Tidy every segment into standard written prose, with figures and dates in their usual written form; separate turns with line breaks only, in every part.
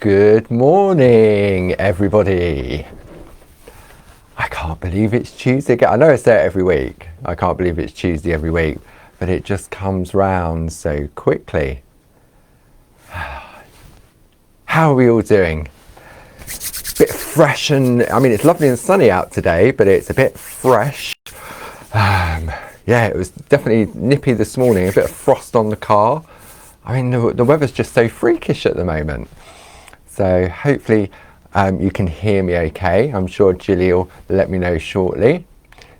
Good morning, everybody. I can't believe it's Tuesday again. I know I say it every week. I can't believe it's Tuesday every week, but it just comes round so quickly. How are we all doing? Bit fresh and, I mean, it's lovely and sunny out today, but it's a bit fresh. Yeah, it was definitely nippy this morning, a bit of frost on the car. I mean, the weather's just so freakish at the moment. So hopefully you can hear me okay. I'm sure Gilly will let me know shortly.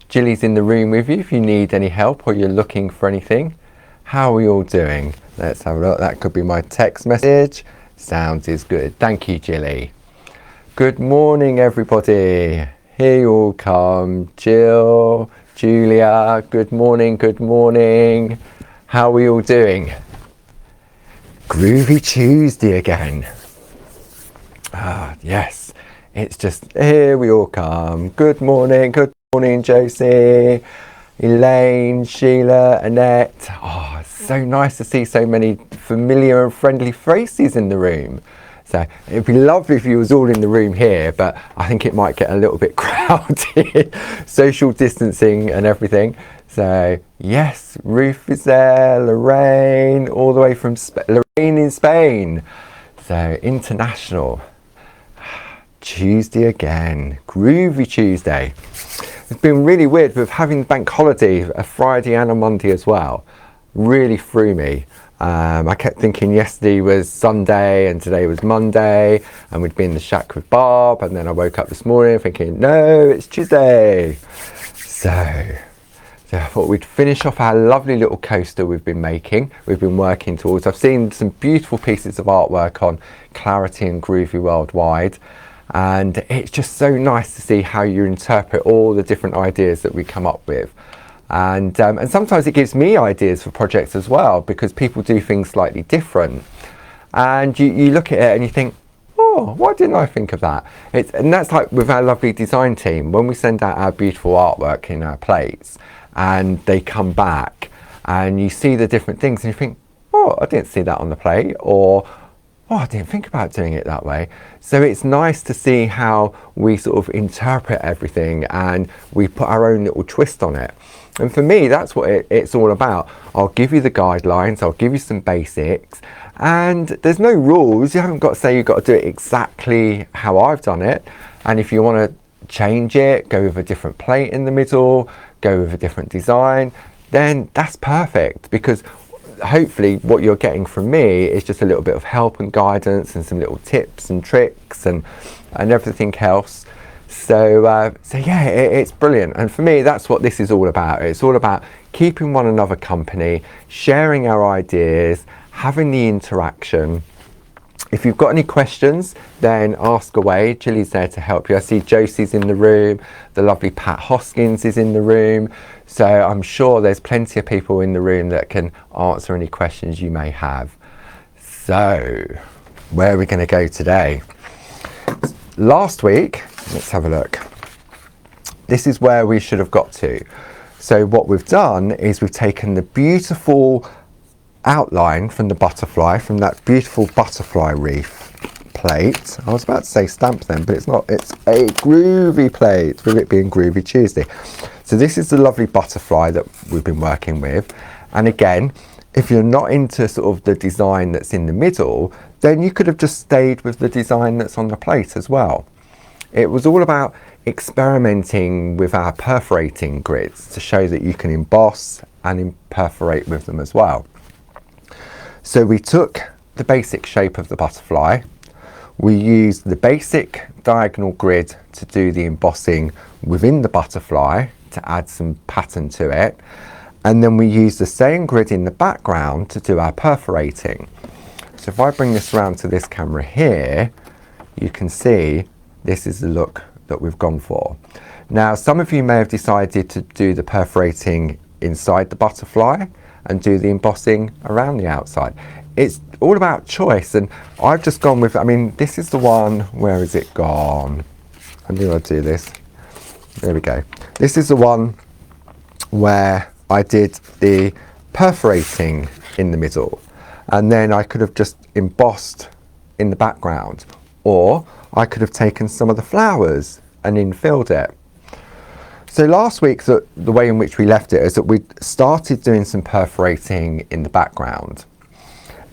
Gilly's in the room with you if you need any help or you're looking for anything. How are we all doing? Let's have a look. That could be my text message. Sounds is good. Thank you, Gilly. Good morning, everybody. Here you all come. Jill, Julia, good morning, good morning. How are we all doing? Groovy Tuesday again. Yes, it's just, here we all come. Good morning, Josie, Elaine, Sheila, Annette. Oh, it's so nice to see so many familiar and friendly faces in the room. So it'd be lovely if you was all in the room here, but I think it might get a little bit crowded, social distancing and everything. So yes, Ruth is there, Lorraine, all the way from Lorraine in Spain. So international. Tuesday again, Groovy Tuesday. It's been really weird with having bank holiday, a Friday and a Monday as well. Really threw me. I kept thinking yesterday was Sunday and today was Monday and we'd be in the shack with Barb, and then I woke up this morning thinking, no, it's Tuesday. So I thought we'd finish off our lovely little coaster we've been making, we've been working towards. I've seen some beautiful pieces of artwork on Clarity and Groovi Worldwide, and it's just so nice to see how you interpret all the different ideas that we come up with. And sometimes it gives me ideas for projects as well, because people do things slightly different. And you look at it and you think, oh, why didn't I think of that? And that's like with our lovely design team. When we send out our beautiful artwork in our plates and they come back and you see the different things and you think, oh, I didn't see that on the plate, or oh, I didn't think about doing it that way. So it's nice to see how we sort of interpret everything and we put our own little twist on it. And for me, that's what it's all about. I'll give you the guidelines, I'll give you some basics, and there's no rules. You haven't got to say you've got to do it exactly how I've done it. And if you want to change it, go with a different plate in the middle, go with a different design, then that's perfect, because hopefully what you're getting from me is just a little bit of help and guidance and some little tips and tricks and everything else. So yeah, it's brilliant. And for me, that's what this is all about. It's all about keeping one another company, sharing our ideas, having the interaction. If you've got any questions, then ask away. Gilly's there to help you. I see Josie's in the room. The lovely Pat Hoskins is in the room. So I'm sure there's plenty of people in the room that can answer any questions you may have. So where are we going to go today? Last week, let's have a look. This is where we should have got to. So what we've done is we've taken the beautiful outline from the butterfly, from that beautiful butterfly wreath plate. I was about to say stamp then, but it's not. It's a Groovy plate, with it being Groovy Tuesday. So this is the lovely butterfly that we've been working with. And again, if you're not into sort of the design that's in the middle, then you could have just stayed with the design that's on the plate as well. It was all about experimenting with our perforating grids to show that you can emboss and perforate with them as well. So we took the basic shape of the butterfly, we used the basic diagonal grid to do the embossing within the butterfly to add some pattern to it, and then we used the same grid in the background to do our perforating. So if I bring this around to this camera here, you can see this is the look that we've gone for. Now, some of you may have decided to do the perforating inside the butterfly and do the embossing around the outside. It's all about choice, and I've just gone with, I mean, this is the one, where is it gone? I knew I'd do this. There we go. This is the one where I did the perforating in the middle, and then I could have just embossed in the background, or I could have taken some of the flowers and infilled it. So last week, the way in which we left it is that we started doing some perforating in the background.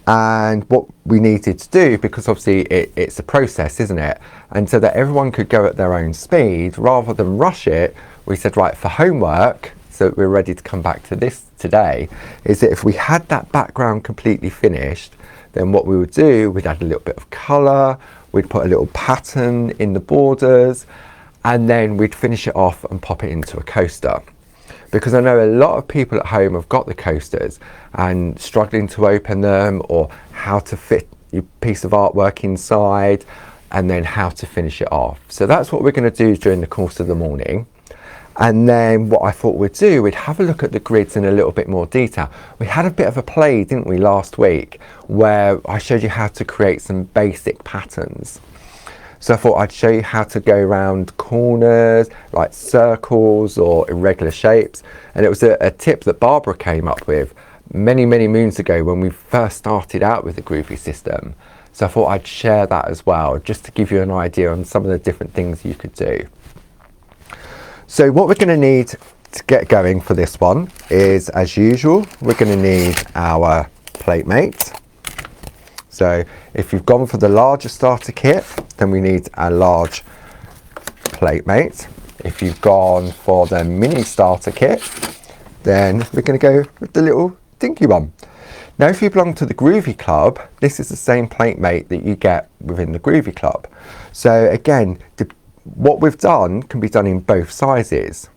And what we needed to do, because obviously it's a process, isn't it? And so that everyone could go at their own speed, rather than rush it, we said, right, for homework, so that we're ready to come back to this today, is that if we had that background completely finished, then what we would do, we'd add a little bit of colour, we'd put a little pattern in the borders, and then we'd finish it off and pop it into a coaster. Because I know a lot of people at home have got the coasters and struggling to open them, or how to fit your piece of artwork inside, and then how to finish it off. So that's what we're going to do during the course of the morning. And then what I thought we'd do, we'd have a look at the grids in a little bit more detail. We had a bit of a play, didn't we, last week, where I showed you how to create some basic patterns. So I thought I'd show you how to go around corners, like circles or irregular shapes. And it was a tip that Barbara came up with many, many moons ago when we first started out with the Groovi system. So I thought I'd share that as well, just to give you an idea on some of the different things you could do. So what we're going to need to get going for this one is, as usual, we're going to need our plate mate. So if you've gone for the larger starter kit, then we need a large plate mate. If you've gone for the mini starter kit, then we're going to go with the little dinky one. Now, if you belong to the Groovi Club, this is the same plate mate that you get within the Groovi Club. So again, what we've done can be done in both sizes.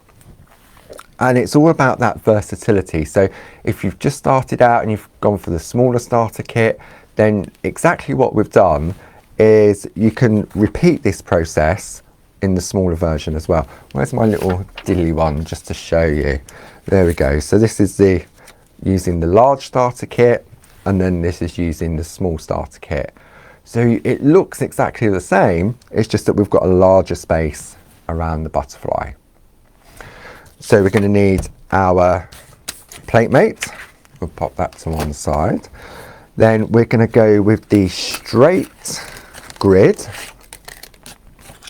And it's all about that versatility. So if you've just started out and you've gone for the smaller starter kit, then exactly what we've done is you can repeat this process in the smaller version as well. Where's my little diddly one, just to show you? There we go. So this is using the large starter kit, and then this is using the small starter kit. So it looks exactly the same, it's just that we've got a larger space around the butterfly. So we're going to need our plate mate. We'll pop that to one side. Then we're going to go with the straight grid.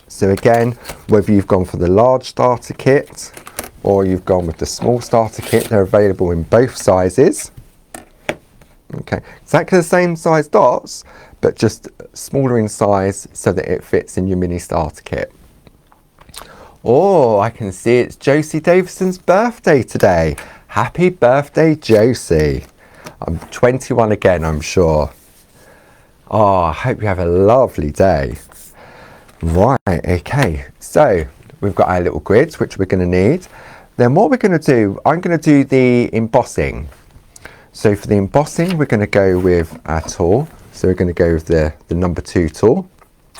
So again, whether you've gone for the large starter kit or you've gone with the small starter kit, they're available in both sizes. Okay, exactly the same size dots, but just smaller in size so that it fits in your mini starter kit. Oh, I can see it's Josie Davison's birthday today. Happy birthday, Josie. I'm 21 again, I'm sure. Oh, I hope you have a lovely day. Right, okay. So we've got our little grids, which we're going to need. Then what we're going to do, I'm going to do the embossing. So for the embossing, we're going to go with our tool. So we're going to go with the number 2 tool,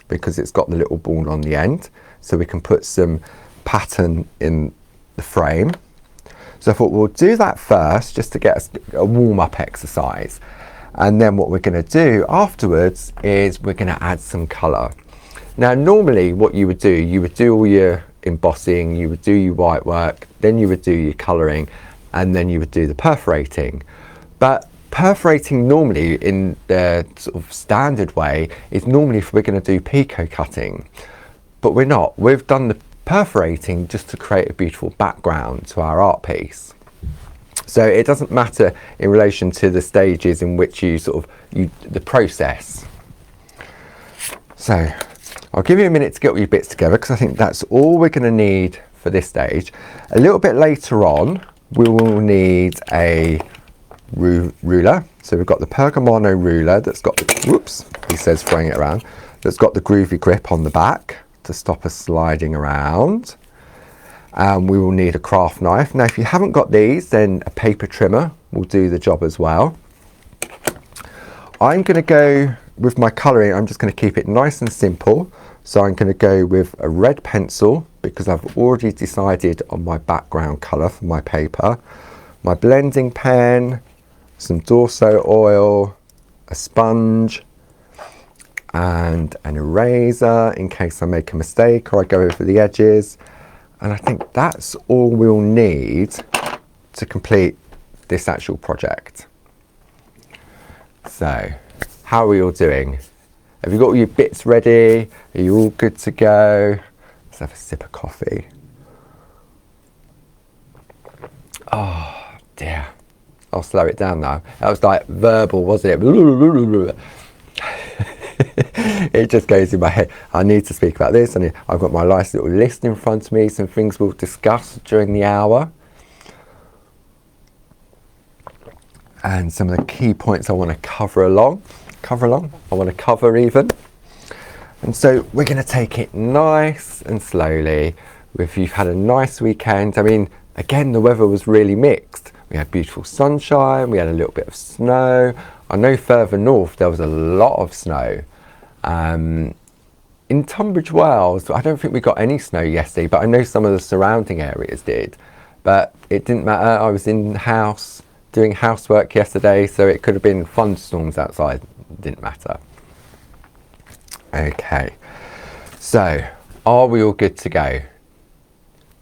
because it's got the little ball on the end. So we can put some pattern in the frame. So I thought we'll do that first, just to get us a warm-up exercise. And then what we're going to do afterwards is we're going to add some colour. Now, normally what you would do all your embossing, you would do your white work, then you would do your colouring, and then you would do the perforating. But perforating normally in the sort of standard way is normally if we're going to do picot cutting. But we're not. We've done the perforating just to create a beautiful background to our art piece. So it doesn't matter in relation to the stages in which the process. So I'll give you a minute to get all your bits together, because I think that's all we're going to need for this stage. A little bit later on, we will need a ruler. So we've got the Pergamano ruler that's got the, whoops, he says throwing it around, that's got the Groovi grip on the back to stop us sliding around. And we will need a craft knife. Now, if you haven't got these, then a paper trimmer will do the job as well. I'm going to go with my colouring. I'm just going to keep it nice and simple. So I'm going to go with a red pencil, because I've already decided on my background colour for my paper. My blending pen, some Dorso oil, a sponge, and an eraser in case I make a mistake or I go over the edges. And I think that's all we'll need to complete this actual project. So, how are we all doing? Have you got all your bits ready? Are you all good to go? Let's have a sip of coffee. Oh dear. I'll slow it down now. That was like verbal, wasn't it? It just goes in my head. I need to speak about this. I've got my nice little list in front of me, some things we'll discuss during the hour. And some of the key points I want to cover along. I want to cover even. And so we're going to take it nice and slowly. If you've had a nice weekend, I mean, again, the weather was really mixed. We had beautiful sunshine, we had a little bit of snow. I know further north there was a lot of snow. In Tunbridge Wells, I don't think we got any snow yesterday, but I know some of the surrounding areas did. But it didn't matter, I was in the house doing housework yesterday, so it could have been thunderstorms outside, it didn't matter. Okay, so are we all good to go?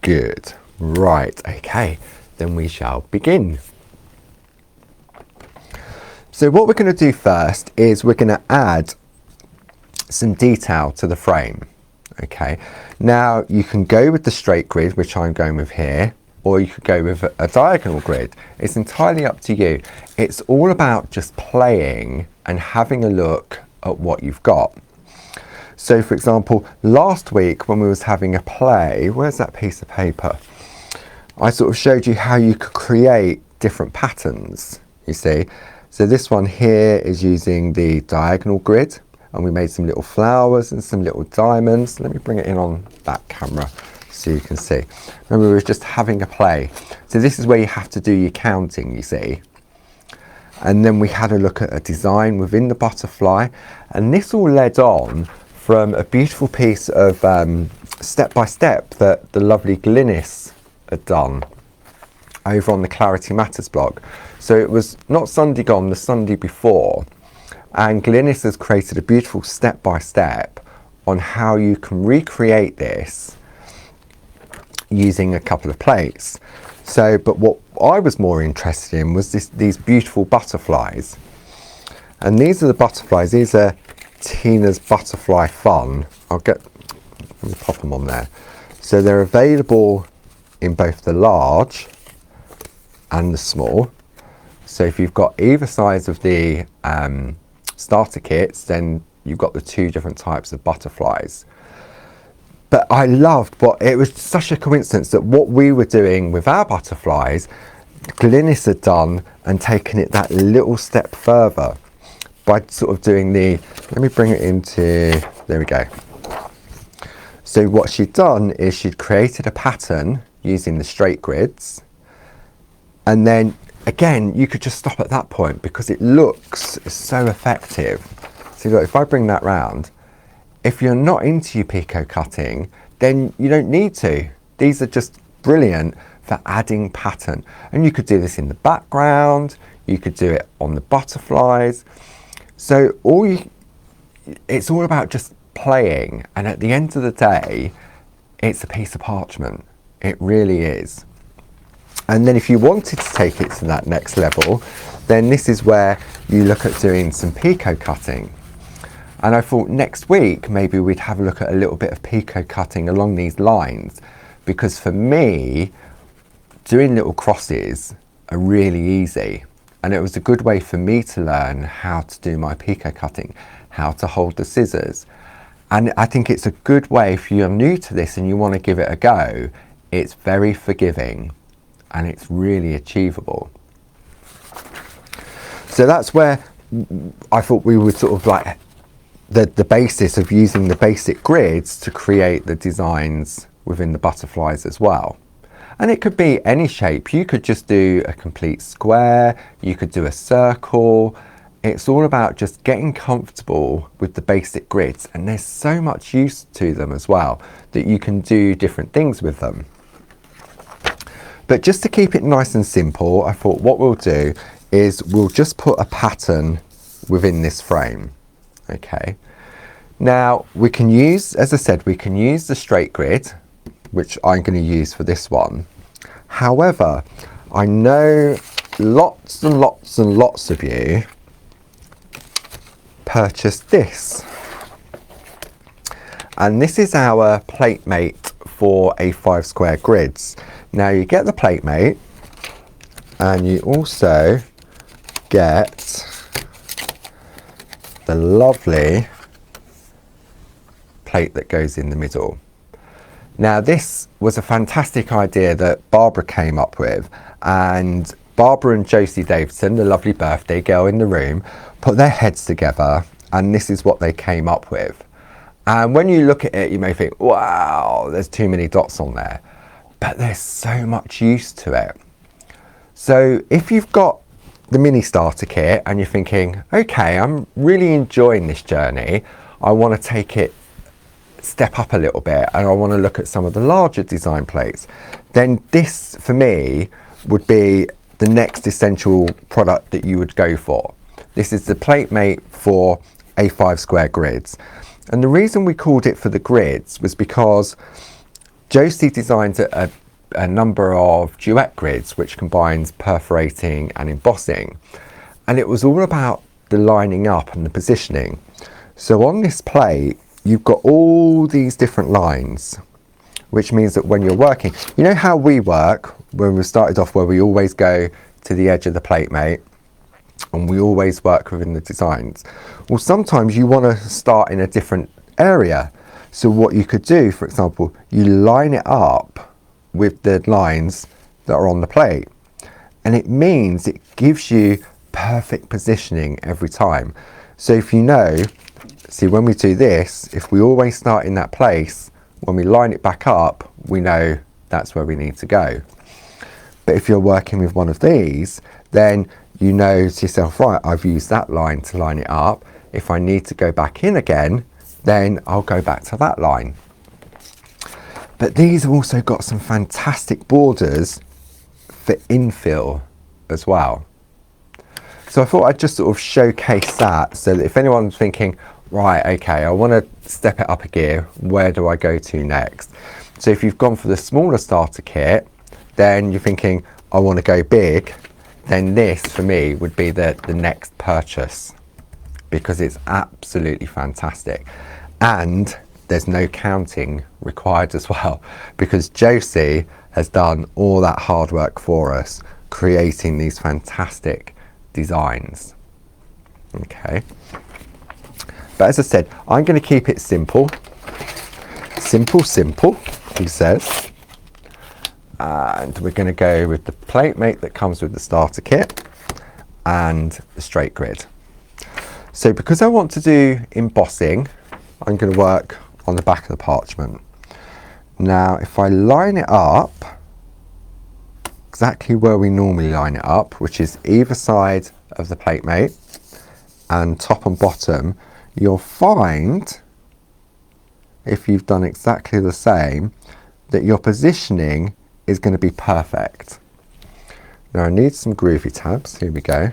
Good, right, okay, then we shall begin. So what we're going to do first is we're going to add some detail to the frame. Okay, now you can go with the straight grid, which I'm going with here, or you could go with a diagonal grid. It's entirely up to you. It's all about just playing and having a look at what you've got. So for example, last week when we was having a play, where's that piece of paper? I sort of showed you how you could create different patterns, you see. So this one here is using the diagonal grid, and we made some little flowers and some little diamonds. Let me bring it in on that camera so you can see. Remember, we were just having a play. So this is where you have to do your counting, you see. And then we had a look at a design within the butterfly, and this all led on from a beautiful piece of step by step that the lovely Glynis had done over on the Clarity Matters blog. So it was not Sunday gone, the Sunday before, and Glynis has created a beautiful step by step on how you can recreate this using a couple of plates. So, but what I was more interested in was these beautiful butterflies. And these are the butterflies. These are Tina's Butterfly Fun. Let me pop them on there. So they're available in both the large and the small. So if you've got either size of the starter kits, then you've got the two different types of butterflies. But I loved it was such a coincidence that what we were doing with our butterflies, Glynis had done and taken it that little step further by sort of doing let me bring it into, there we go. So what she'd done is she'd created a pattern using the straight grids, and then again you could just stop at that point because it looks so effective. So look, if I bring that round, if you're not into your picot cutting, then you don't need to. These are just brilliant for adding pattern. And you could do this in the background, you could do it on the butterflies. So it's all about just playing. And at the end of the day, it's a piece of parchment. It really is. And then if you wanted to take it to that next level, then this is where you look at doing some picot cutting. And I thought next week maybe we'd have a look at a little bit of picot cutting along these lines, because for me, doing little crosses are really easy, and it was a good way for me to learn how to do my picot cutting, how to hold the scissors. And I think it's a good way if you're new to this and you want to give it a go. It's very forgiving and it's really achievable. So that's where I thought we would sort of like the basis of using the basic grids to create the designs within the butterflies as well. And it could be any shape. You could just do a complete square, you could do a circle. It's all about just getting comfortable with the basic grids, and there's so much use to them as well that you can do different things with them. But just to keep it nice and simple, I thought what we'll do is we'll just put a pattern within this frame. Okay, now we can use, as I said, we can use the straight grid, which I'm going to use for this one. However, I know lots and lots and lots of you purchased this. And this is our plate mate for A5 square grids. Now you get the plate mate, and you also get the lovely plate that goes in the middle. Now this was a fantastic idea that Barbara came up with, and Barbara and Josie Davidson, the lovely birthday girl in the room, put their heads together, and this is what they came up with. And when you look at it, you may think, wow, there's too many dots on there, but there's so much use to it. So if you've got the mini starter kit and you're thinking, okay, I'm really enjoying this journey, I want to take it step up a little bit and I want to look at some of the larger design plates, then this for me would be the next essential product that you would go for. This is the plate mate for A5 square grids. And the reason we called it for the grids was because Josie designed a number of duet grids which combines perforating and embossing, and it was all about the lining up and the positioning. So on this plate you've got all these different lines, which means that when you're working, you know how we work when we started off, where we always go to the edge of the plate mate and we always work within the designs. Well, sometimes you want to start in a different area. So what you could do, for example, you line it up with the lines that are on the plate, and it means it gives you perfect positioning every time. So if you know, see, when we do this, if we always start in that place, when we line it back up, we know that's where we need to go. But if you're working with one of these, then you know to yourself, right, I've used that line to line it up. If I need to go back in again, then I'll go back to that line. But these have also got some fantastic borders for infill as well. So I thought I'd just sort of showcase that, so that if anyone's thinking, right, okay, I want to step it up a gear, where do I go to next? So if you've gone for the smaller starter kit, then you're thinking, I want to go big, then this for me would be the next purchase, because it's absolutely fantastic. And there's no counting required as well, because Josie has done all that hard work for us, creating these fantastic designs. Okay. But as I said, I'm going to keep it simple. Simple, he says. And we're going to go with the plate mate that comes with the starter kit and the straight grid. So because I want to do embossing, I'm going to work on the back of the parchment. Now, if I line it up exactly where we normally line it up, which is either side of the plate mate and top and bottom, you'll find, if you've done exactly the same, that your positioning is going to be perfect. Now I need some Groovi tabs. Here we go.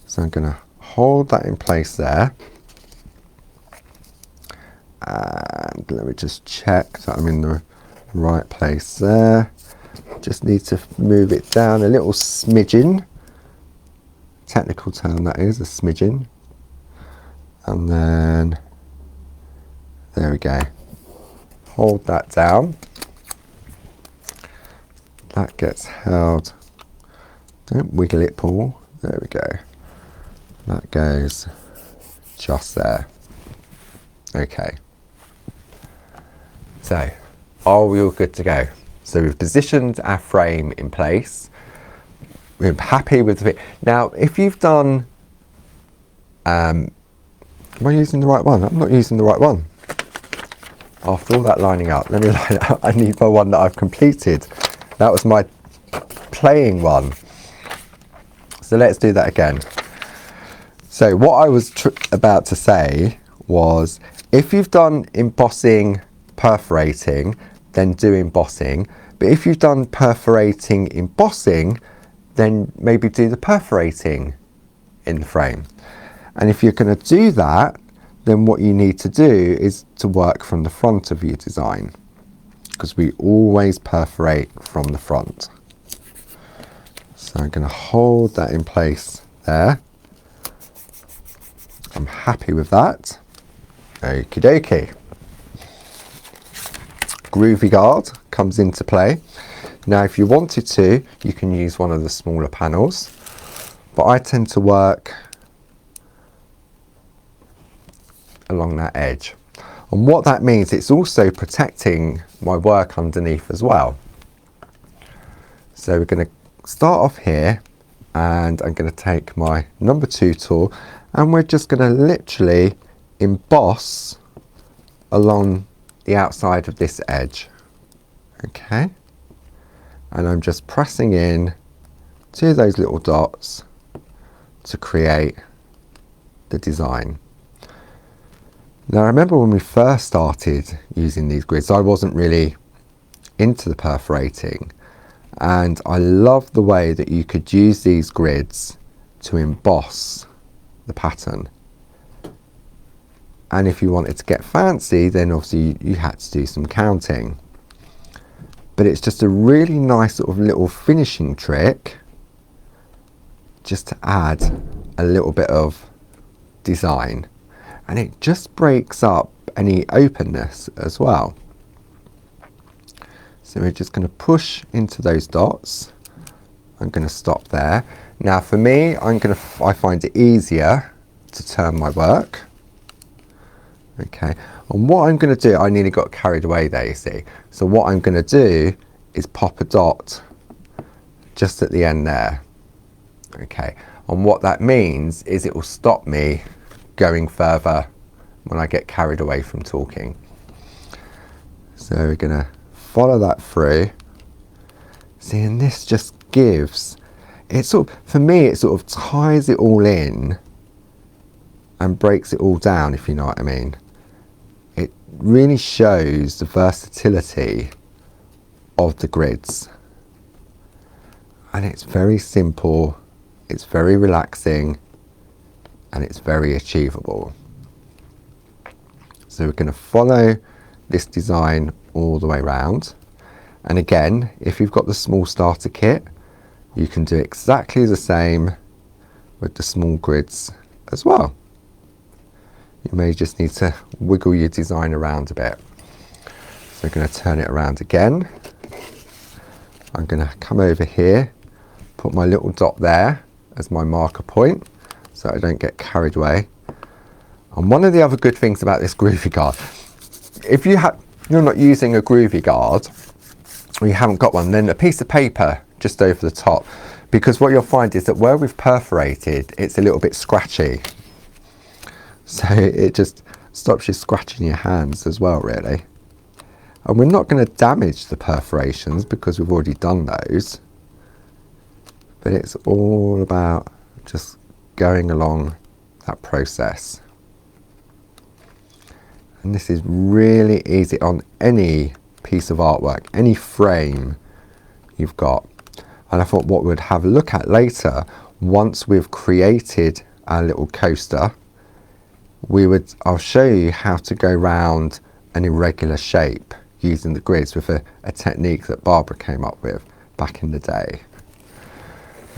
So I'm going to hold that in place there. And let me just check that I'm in the right place there. Just need to move it down a little smidgen. Technical term that is, a smidgen. And then, there we go. Hold that down. That gets held. Don't wiggle it, Paul. There we go. That goes just there. Okay. So, are we all good to go? So we've positioned our frame in place. We're happy with the fit. Now, if you've done, am I using the right one? I'm not using the right one. After all that lining up, let me line it up. I need my one that I've completed. That was my playing one. So let's do that again. So what I was about to say was, if you've done embossing, perforating, then do embossing. But if you've done perforating, embossing, then maybe do the perforating in the frame. And if you're going to do that, then what you need to do is to work from the front of your design, because we always perforate from the front. So I'm going to hold that in place there. I'm happy with that. Okie dokie. Groovi guard comes into play. Now if you wanted to, you can use one of the smaller panels, but I tend to work along that edge. And what that means, it's also protecting my work underneath as well. So we're going to start off here, and I'm going to take my number 2 tool, and we're just going to literally emboss along the outside of this edge. Okay, and I'm just pressing in to those little dots to create the design. Now I remember when we first started using these grids, I wasn't really into the perforating, and I love the way that you could use these grids to emboss the pattern. And if you wanted to get fancy, then obviously you had to do some counting. But it's just a really nice sort of little finishing trick just to add a little bit of design. And it just breaks up any openness as well. So we're just going to push into those dots. I'm going to stop there. Now for me, I find it easier to turn my work. Okay, and what I'm going to do, I nearly got carried away there, you see. So what I'm going to do is pop a dot just at the end there. Okay, and what that means is it will stop me going further when I get carried away from talking. So we're going to follow that through. See, and this just gives, it sort of, for me, it sort of ties it all in and breaks it all down, if you know what I mean. It really shows the versatility of the grids. And it's very simple, it's very relaxing, and it's very achievable. So we're going to follow this design all the way around. And again, if you've got the small starter kit, you can do exactly the same with the small grids as well. You may just need to wiggle your design around a bit. So we're going to turn it around again. I'm going to come over here, put my little dot there as my marker point so I don't get carried away. And one of the other good things about this Groovi guard, if you're not using a Groovi guard, or you haven't got one, then a piece of paper just over the top, because what you'll find is that where we've perforated, it's a little bit scratchy. So it just stops you scratching your hands as well, really. And we're not going to damage the perforations because we've already done those. But it's all about just going along that process. And this is really easy on any piece of artwork, any frame you've got. And I thought what we'd have a look at later, once we've created our little coaster, I'll show you how to go around an irregular shape using the grids with a technique that Barbara came up with back in the day.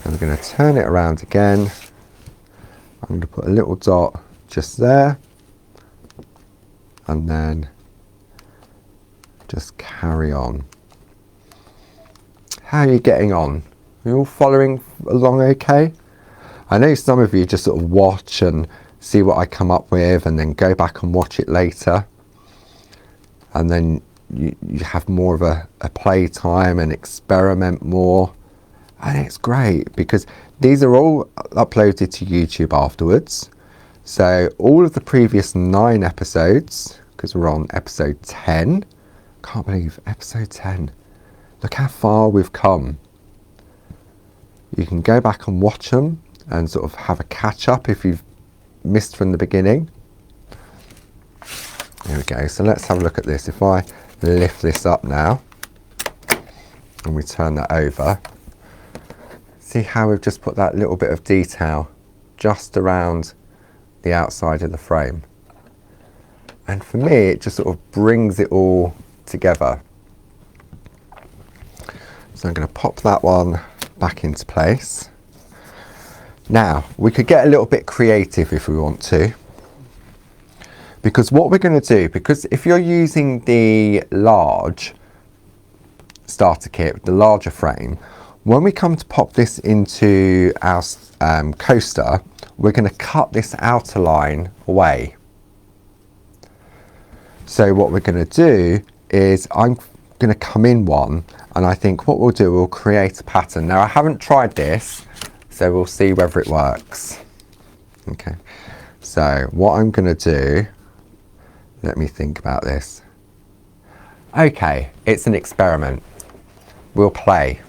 And I'm going to turn it around again. I'm going to put a little dot just there, and then just carry on. How are you getting on? Are you all following along okay? I know some of you just sort of watch and see what I come up with and then go back and watch it later, and then you have more of a play time and experiment more, and it's great because these are all uploaded to YouTube afterwards. So all of the previous 9 episodes, because we're on episode 10, can't believe episode 10, look how far we've come. You can go back and watch them and sort of have a catch up if you've missed from the beginning. There we go. So let's have a look at this. If I lift this up now and we turn that over, see how we've just put that little bit of detail just around the outside of the frame. And for me, it just sort of brings it all together. So I'm going to pop that one back into place. Now, we could get a little bit creative if we want to, Because what we're going to do, because if you're using the large starter kit, the larger frame, when we come to pop this into our coaster, we're going to cut this outer line away. So what we're going to do is I'm going to come in one, and I think what we'll do, we'll create a pattern. Now I haven't tried this, so we'll see whether it works. Okay, so what I'm going to do, let me think about this. Okay, it's an experiment. We'll play.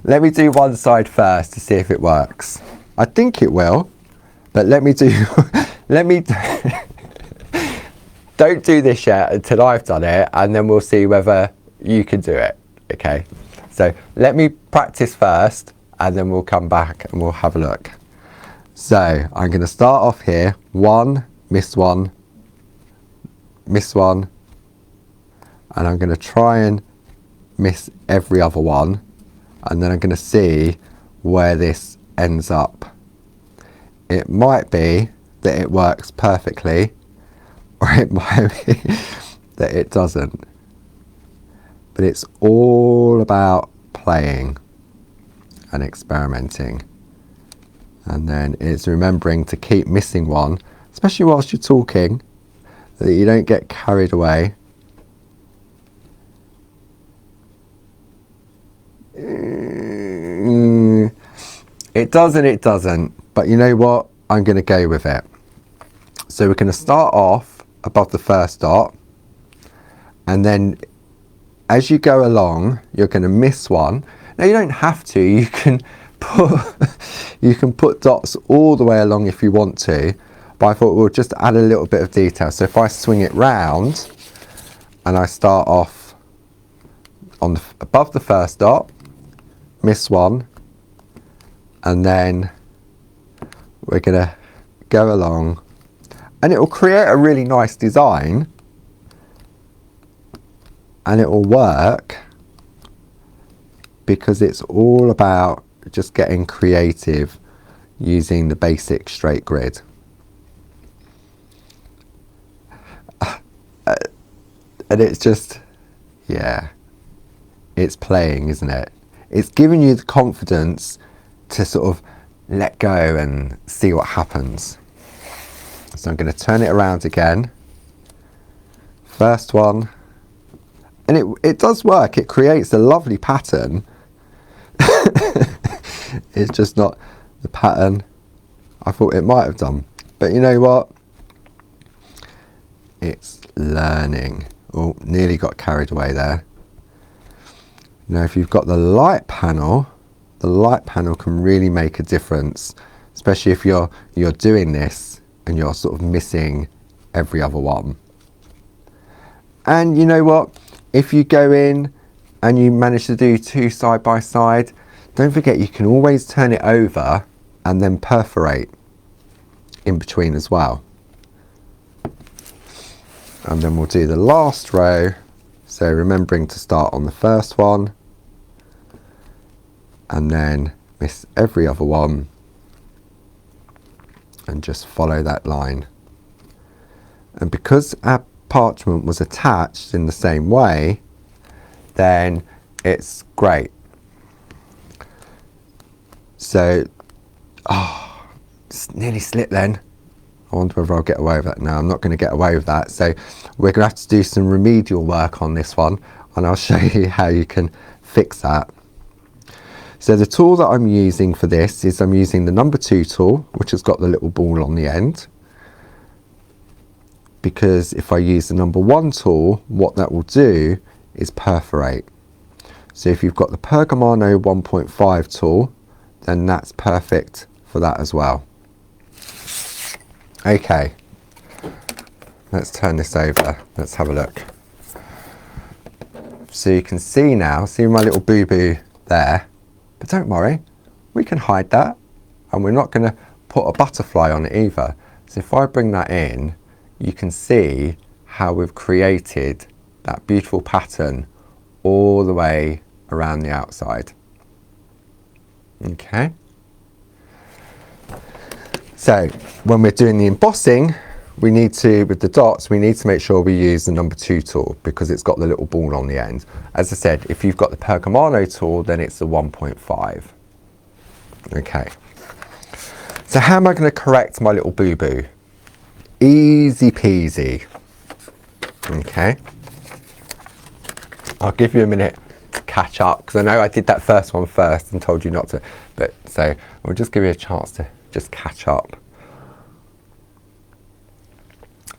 Let me do one side first to see if it works. I think it will, but let me do, don't do this yet until I've done it, and then we'll see whether you can do it. Okay, so let me practice first, and then we'll come back and we'll have a look. So I'm going to start off here. One, miss one, miss one, and I'm going to try and miss every other one, and then I'm going to see where this ends up. It might be that it works perfectly, or it might be that it doesn't. But it's all about playing and experimenting. And then it's remembering to keep missing one, especially whilst you're talking, so that you don't get carried away. It does and it doesn't, but you know what? I'm going to go with it. So we're going to start off above the first dot, and then as you go along, you're going to miss one. Now you don't have to. You can put dots all the way along if you want to, but I thought we'll just add a little bit of detail. So if I swing it round and I start off on above the first dot, miss one, and then we're going to go along, and it will create a really nice design, and it will work because it's all about just getting creative using the basic straight grid. And it's just, yeah, it's playing, isn't it? It's giving you the confidence to sort of let go and see what happens. So I'm going to turn it around again. First one. And it does work. It creates a lovely pattern. It's just not the pattern I thought it might have done. But you know what? It's learning. Oh, nearly got carried away there. Now if you've got the light panel can really make a difference, especially if you're doing this and you're sort of missing every other one. And you know what? If you go in and you manage to do two side by side, don't forget you can always turn it over and then perforate in between as well. And then we'll do the last row. So remembering to start on the first one and then miss every other one and just follow that line. And because our parchment was attached in the same way, then it's great. So, it's nearly slipped then. I wonder whether I'll get away with that. No, I'm not going to get away with that. So we're going to have to do some remedial work on this one, and I'll show you how you can fix that. So the tool that I'm using for this is I'm using the number 2 tool, which has got the little ball on the end. Because if I use the number 1 tool, what that will do is perforate. So if you've got the Pergamano 1.5 tool, then that's perfect for that as well. Okay, let's turn this over. Let's have a look. So you can see now, see my little boo-boo there, but don't worry, we can hide that, and we're not going to put a butterfly on it either. So if I bring that in, you can see how we've created that beautiful pattern all the way around the outside. Okay. So when we're doing the embossing, we need to, with the dots, we need to make sure we use the number 2 tool because it's got the little ball on the end. As I said, if you've got the Pergamano tool, then it's the 1.5. Okay. So how am I going to correct my little boo-boo? Easy peasy. Okay. I'll give you a minute to catch up because I know I did that first one first and told you not to, but so we'll just give you a chance to just catch up.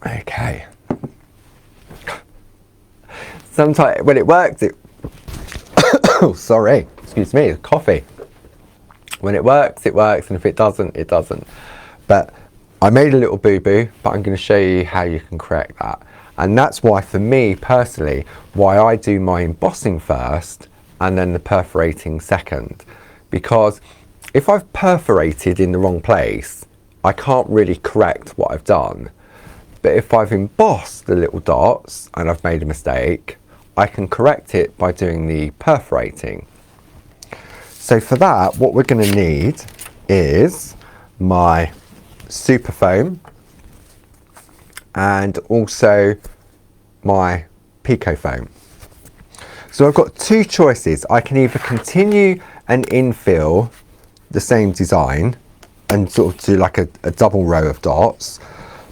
Okay. Sometimes when it works, oh, sorry, excuse me, coffee. When it works, and if it doesn't, it doesn't. But I made a little boo-boo, but I'm going to show you how you can correct that. And that's why, for me personally, why I do my embossing first and then the perforating second. Because if I've perforated in the wrong place, I can't really correct what I've done. But if I've embossed the little dots and I've made a mistake, I can correct it by doing the perforating. So for that, what we're going to need is my super foam and also my pico foam. So I've got 2 choices. I can either continue and infill the same design and sort of do like a double row of dots,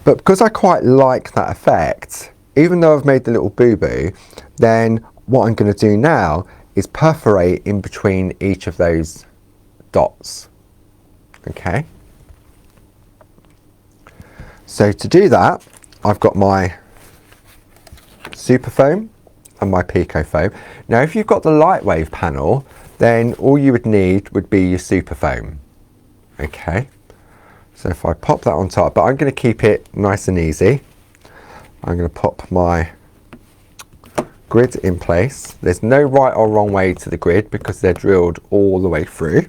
but because I quite like that effect, even though I've made the little boo-boo, then what I'm going to do now is perforate in between each of those dots. Okay. So to do that, I've got my super foam and my pico foam. Now if you've got the light wave panel, then all you would need would be your super foam. Okay. So if I pop that on top, but I'm going to keep it nice and easy. I'm going to pop my grid in place. There's no right or wrong way to the grid because they're drilled all the way through.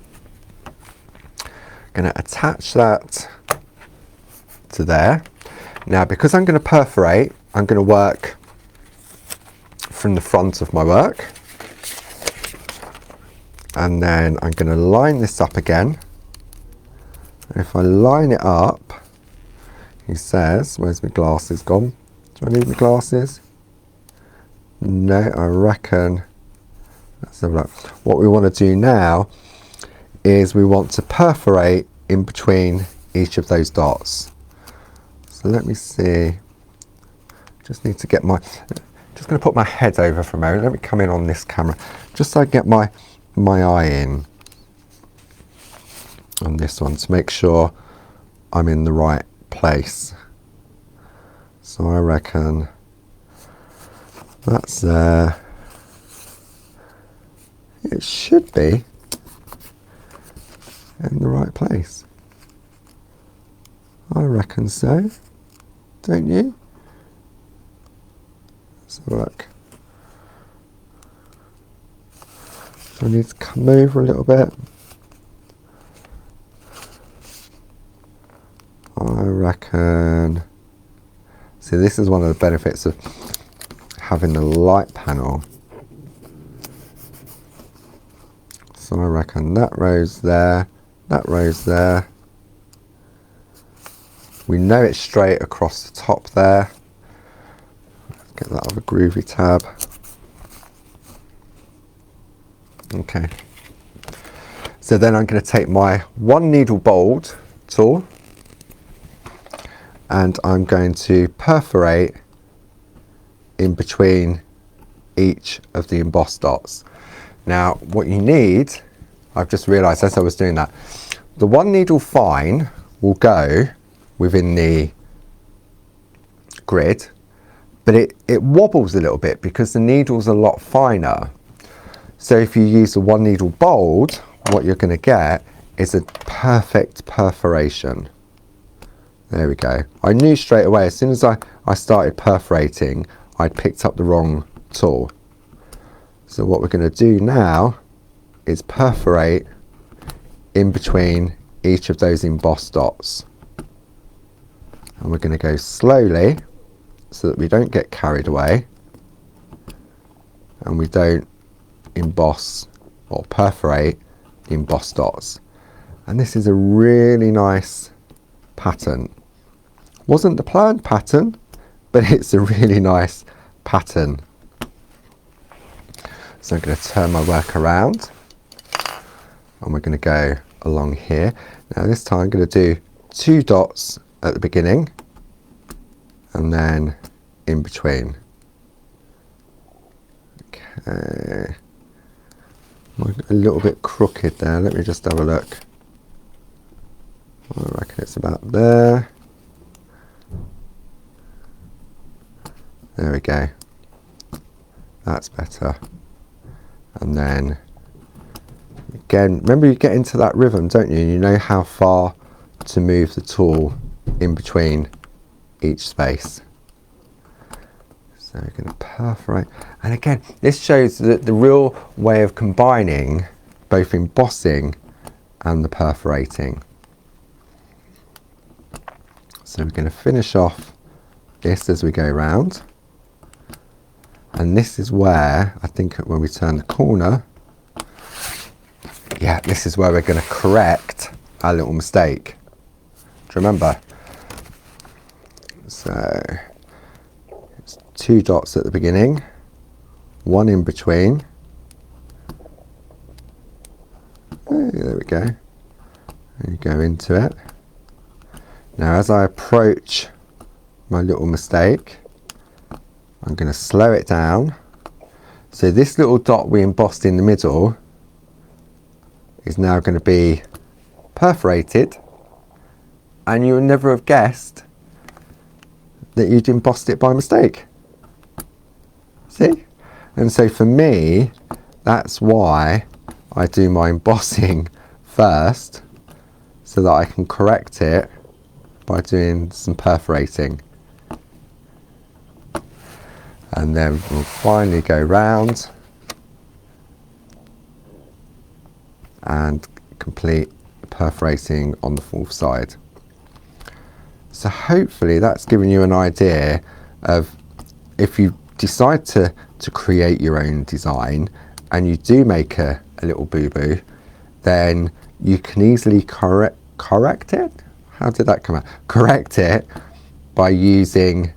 Going to attach that to there. Now because I'm going to perforate, I'm going to work from the front of my work. And then I'm going to line this up again. If I line it up, he says, where's my glasses gone? Do I need my glasses? No, I reckon. Let's have a look. What we want to do now is we want to perforate in between each of those dots. So let me see. Just need to get my, just going to put my head over for a moment. Let me come in on this camera, just so I get my eye in on this one to make sure I'm in the right place. So I reckon that's there. It should be in the right place. I reckon so. Don't you? Let's have a look. So I need to come over a little bit. I reckon. See, this is one of the benefits of having the light panel. So I reckon that row's there, that row's there. We know it's straight across the top there. Let's get that other Groovi tab. Okay. So then I'm going to take my 1 needle bold tool and I'm going to perforate in between each of the embossed dots. Now what you need, I've just realised as I was doing that, the 1 needle fine will go within the grid, but it wobbles a little bit because the needle's a lot finer. So if you use the 1 needle bold, what you're going to get is a perfect perforation. There we go. I knew straight away, as soon as I started perforating, I'd picked up the wrong tool. So what we're going to do now is perforate in between each of those embossed dots. And we're going to go slowly so that we don't get carried away and we don't emboss or perforate the embossed dots. And this is a really nice pattern. Wasn't the planned pattern, but it's a really nice pattern. So I'm going to turn my work around and we're going to go along here. Now this time I'm going to do 2 dots at the beginning and then in between. Okay, a little bit crooked there. Let me just have a look. I reckon it's about there. There we go. That's better. And then again, remember you get into that rhythm, don't you? You know how far to move the tool in between each space. So we're going to perforate. And again, this shows that the real way of combining both embossing and the perforating. So we're going to finish off this as we go round. And this is where, I think when we turn the corner, yeah, this is where we're going to correct our little mistake. Do you remember? So, it's 2 dots at the beginning, 1 in between. There we go. And you go into it. Now as I approach my little mistake, I'm going to slow it down. So this little dot we embossed in the middle is now going to be perforated, and you would never have guessed that you'd embossed it by mistake. See? And so for me, that's why I do my embossing first, so that I can correct it by doing some perforating. And then we'll finally go round and complete perforating on the 4th side. So hopefully that's given you an idea of, if you decide to create your own design and you do make a little boo-boo, then you can easily correct it? How did that come out? Correct it by using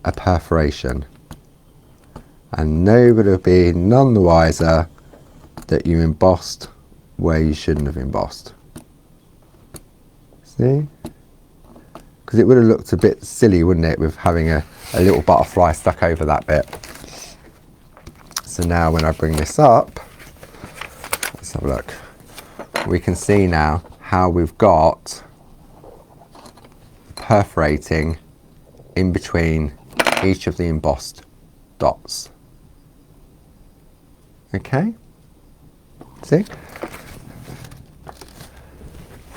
a perforation, and nobody will be none the wiser that you embossed where you shouldn't have embossed. See? Because it would have looked a bit silly, wouldn't it, with having a little butterfly stuck over that bit. So now when I bring this up, let's have a look. We can see now how we've got perforating in between each of the embossed dots. Okay, see?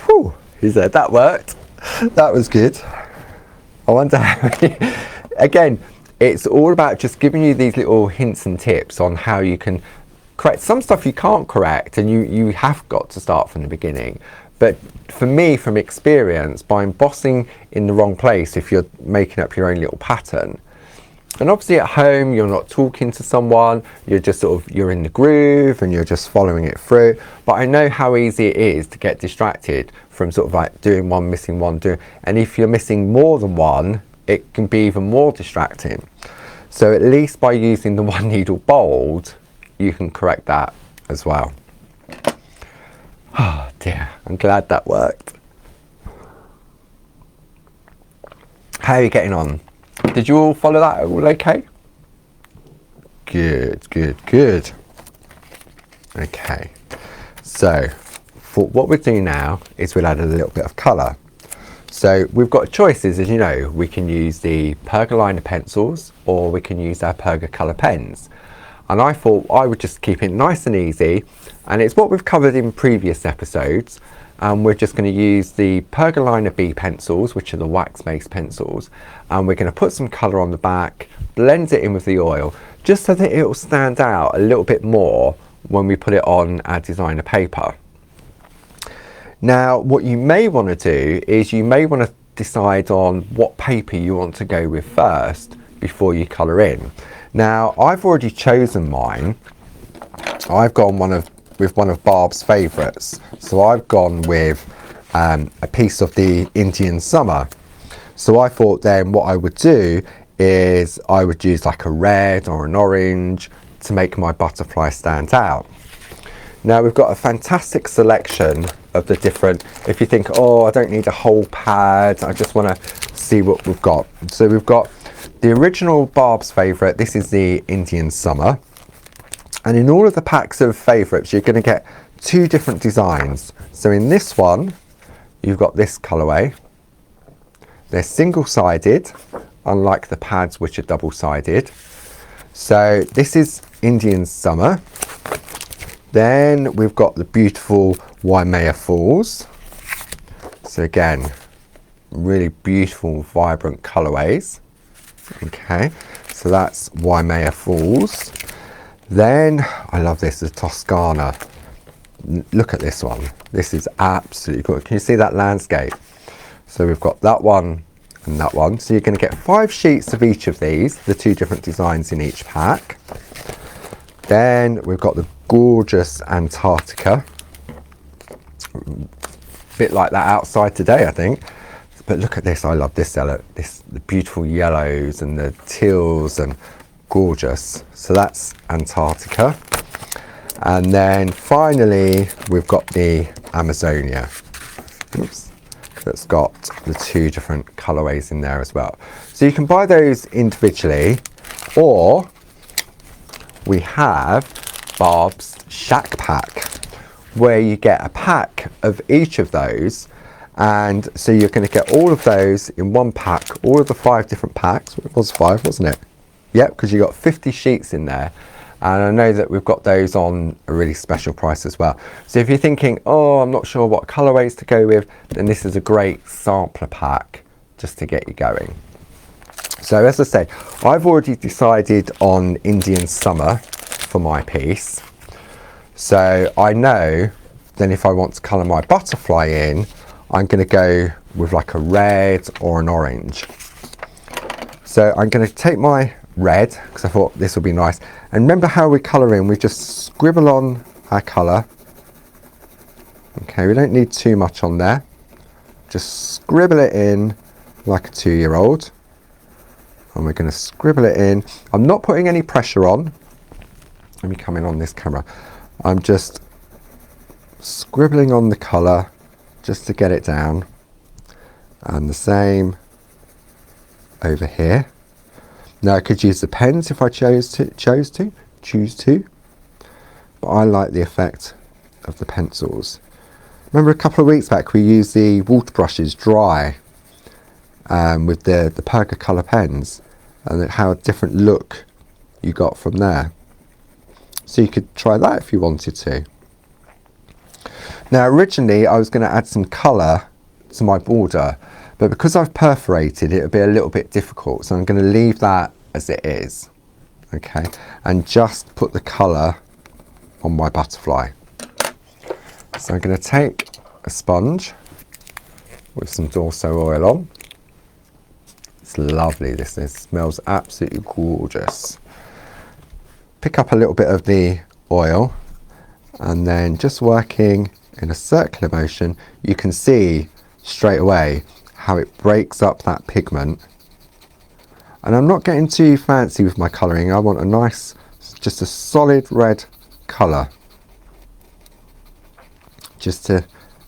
Whew, he said that worked. That was good. I wonder how again, it's all about just giving you these little hints and tips on how you can correct some stuff you can't correct, and you have got to start from the beginning. But for me, from experience, by embossing in the wrong place, if you're making up your own little pattern, and obviously at home you're not talking to someone, you're just you're in the groove and you're just following it through. But I know how easy it is to get distracted from like doing one, missing one, and if you're missing more than one, it can be even more distracting. So at least by using the 1 needle bold, you can correct that as well. Oh dear, I'm glad that worked. How are you getting on? Did you all follow that all okay? Good, good, good. Okay, so for what we'll do now is we'll add a little bit of colour. So we've got choices, as you know. We can use the Pergolina pencils, or we can use our Perga colour pens. And I thought I would just keep it nice and easy, and it's what we've covered in previous episodes. We're just going to use the Pergolina B pencils, which are the wax-based pencils, and we're going to put some colour on the back, blend it in with the oil, just so that it will stand out a little bit more when we put it on our designer paper. Now, what you may want to do is you may want to decide on what paper you want to go with first before you colour in. Now, I've already chosen mine. I've gone with one of Barb's favourites. So I've gone with a piece of the Indian summer. So I thought then what I would do is I would use like a red or an orange to make my butterfly stand out. Now we've got a fantastic selection of the different, if you think, oh, I don't need a whole pad, I just want to see what we've got. So we've got the original Barb's favourite, this is the Indian summer. And in all of the packs of favourites, you're going to get two different designs. So in this one, you've got this colourway. They're single-sided, unlike the pads which are double-sided. So this is Indian summer. Then we've got the beautiful Waimea Falls. So again, really beautiful, vibrant colourways. Okay, so that's Waimea Falls. Then, I love this, the Toscana. Look at this one. This is absolutely cool. Can you see that landscape? So we've got that one and that one. So you're going to get 5 sheets of each of these, the 2 different designs in each pack. Then we've got the gorgeous Antarctica. Bit like that outside today, I think. But look at this, I love this, the beautiful yellows and the teals and gorgeous. So that's Antarctica. And then finally, we've got the Amazonia. Oops. That's got the 2 different colorways in there as well. So you can buy those individually, or we have Barb's Shack Pack, where you get a pack of each of those. And so you're going to get all of those in one pack, all of the 5 different packs. It was 5, wasn't it? Yep, because you got 50 sheets in there. And I know that we've got those on a really special price as well. So if you're thinking, oh, I'm not sure what colorways to go with, then this is a great sampler pack just to get you going. So as I say, I've already decided on Indian summer for my piece. So I know then if I want to colour my butterfly in, I'm going to go with like a red or an orange. So I'm going to take my red, because I thought this would be nice. And remember how we colour in, we just scribble on our colour. Okay, we don't need too much on there. Just scribble it in like a 2-year-old. And we're going to scribble it in. I'm not putting any pressure on. Let me come in on this camera. I'm just scribbling on the colour just to get it down. And the same over here. Now I could use the pens if I choose to, but I like the effect of the pencils. Remember a couple of weeks back we used the water brushes dry with the Perga pens, and how different look you got from there. So you could try that if you wanted to. Now originally I was going to add some colour to my border, but because I've perforated it, it'll be a little bit difficult, so I'm going to leave that as it is, okay, and just put the colour on my butterfly. So I'm going to take a sponge with some Dorso oil on. It's lovely, this smells absolutely gorgeous. Pick up a little bit of the oil, and then just working in a circular motion, you can see straight away how it breaks up that pigment. And I'm not getting too fancy with my colouring. I want a nice, just a solid red colour, just to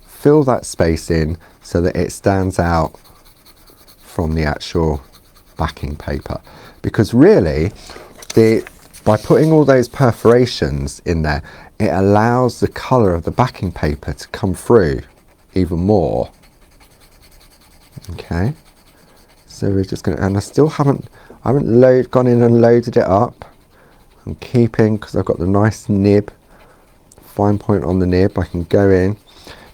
fill that space in so that it stands out from the actual backing paper. Because really, by putting all those perforations in there, it allows the colour of the backing paper to come through even more. Okay, so we're just going to, and I haven't gone in and loaded it up. I'm keeping, because I've got the nice nib, fine point on the nib, I can go in.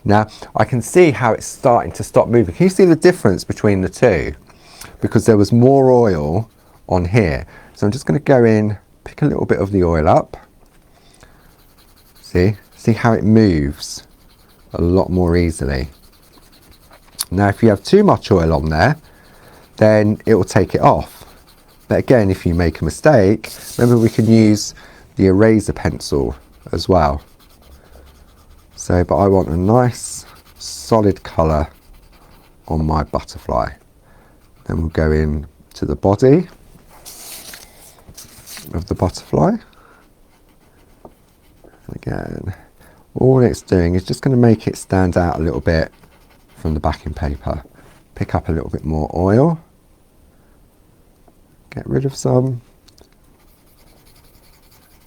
Now I can see how it's starting to stop moving. Can you see the difference between the two? Because there was more oil on here. So I'm just going to go in, pick a little bit of the oil up. See how it moves a lot more easily. Now if you have too much oil on there, then it will take it off. But again, if you make a mistake, remember we can use the eraser pencil as well. So, but I want a nice solid colour on my butterfly. Then we'll go in to the body of the butterfly. Again, all it's doing is just going to make it stand out a little bit from the backing paper. Pick up a little bit more oil, get rid of some.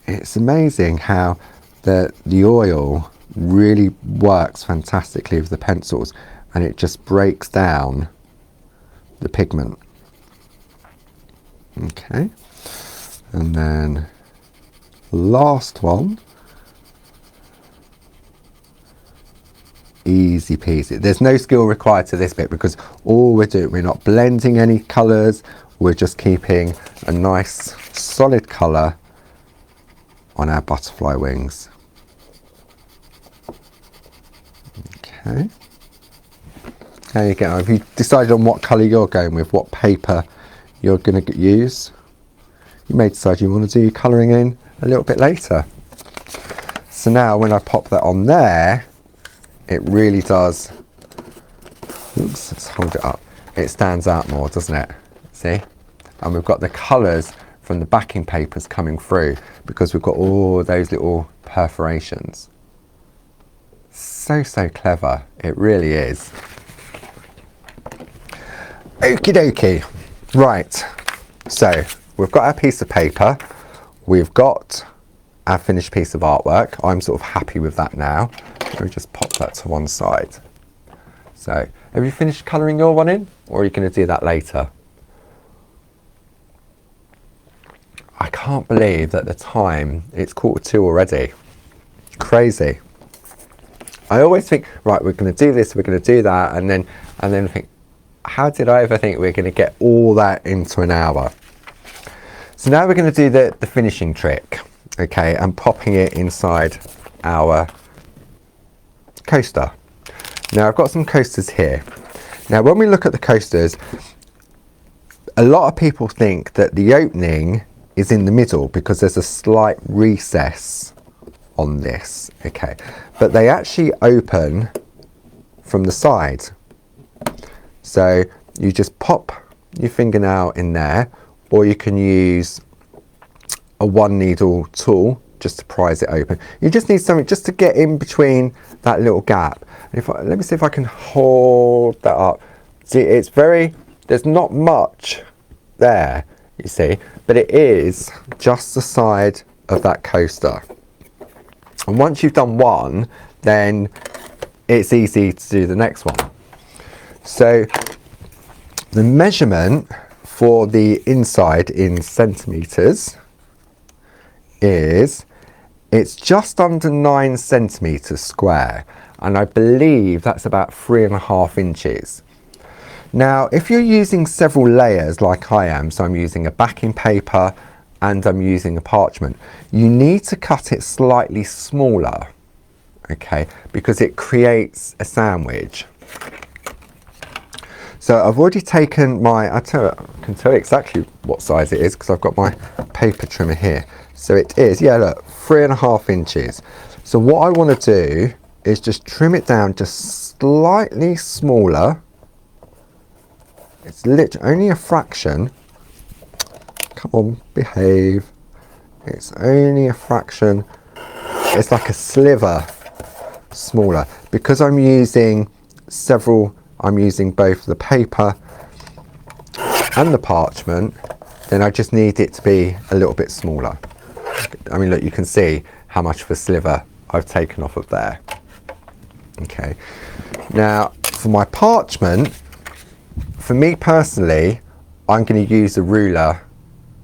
It's amazing how the oil really works fantastically with the pencils, and it just breaks down the pigment. Okay, and then last one. Easy peasy. There's no skill required to this bit because all we're doing, we're not blending any colours, we're just keeping a nice solid colour on our butterfly wings. Okay. There you go. Have you decided on what colour you're going with, what paper you're going to use? You may decide you want to do your colouring in a little bit later. So now when I pop that on there, it really does, oops, let's hold it up. It stands out more, doesn't it? See? And we've got the colours from the backing papers coming through because we've got all those little perforations. So clever. It really is. Okie dokie. Right. So we've got our piece of paper. We've got our finished piece of artwork. I'm sort of happy with that now. Let me just pop that to one side. So, have you finished colouring your one in, or are you going to do that later? I can't believe that the time, it's 1:45 already. Crazy. I always think, right, we're going to do this, we're going to do that, and then think, how did I ever think we're going to get all that into an hour? So now we're going to do the finishing trick, okay, and popping it inside our coaster. Now I've got some coasters here. Now when we look at the coasters, a lot of people think that the opening is in the middle because there's a slight recess on this, okay, but they actually open from the side. So you just pop your fingernail in there, or you can use a 1 needle tool just to prise it open. You just need something just to get in between that little gap. And let me see if I can hold that up. See, it's there's not much there, you see, but it is just the side of that coaster. And once you've done one, then it's easy to do the next one. So the measurement for the inside in centimetres is, it's just under 9 centimetres square, and I believe that's about 3.5 inches. Now if you're using several layers like I am, so I'm using a backing paper and I'm using a parchment, you need to cut it slightly smaller, okay, because it creates a sandwich. So I've already taken my, I can tell you exactly what size it is because I've got my paper trimmer here. So it is, yeah, look, 3.5 inches. So what I want to do is just trim it down just slightly smaller. It's literally only a fraction. Come on, behave. It's only a fraction. It's like a sliver smaller. Because I'm using I'm using both the paper and the parchment, then I just need it to be a little bit smaller. I mean, look, you can see how much of a sliver I've taken off of there. Okay. Now, for my parchment, for me personally, I'm going to use a ruler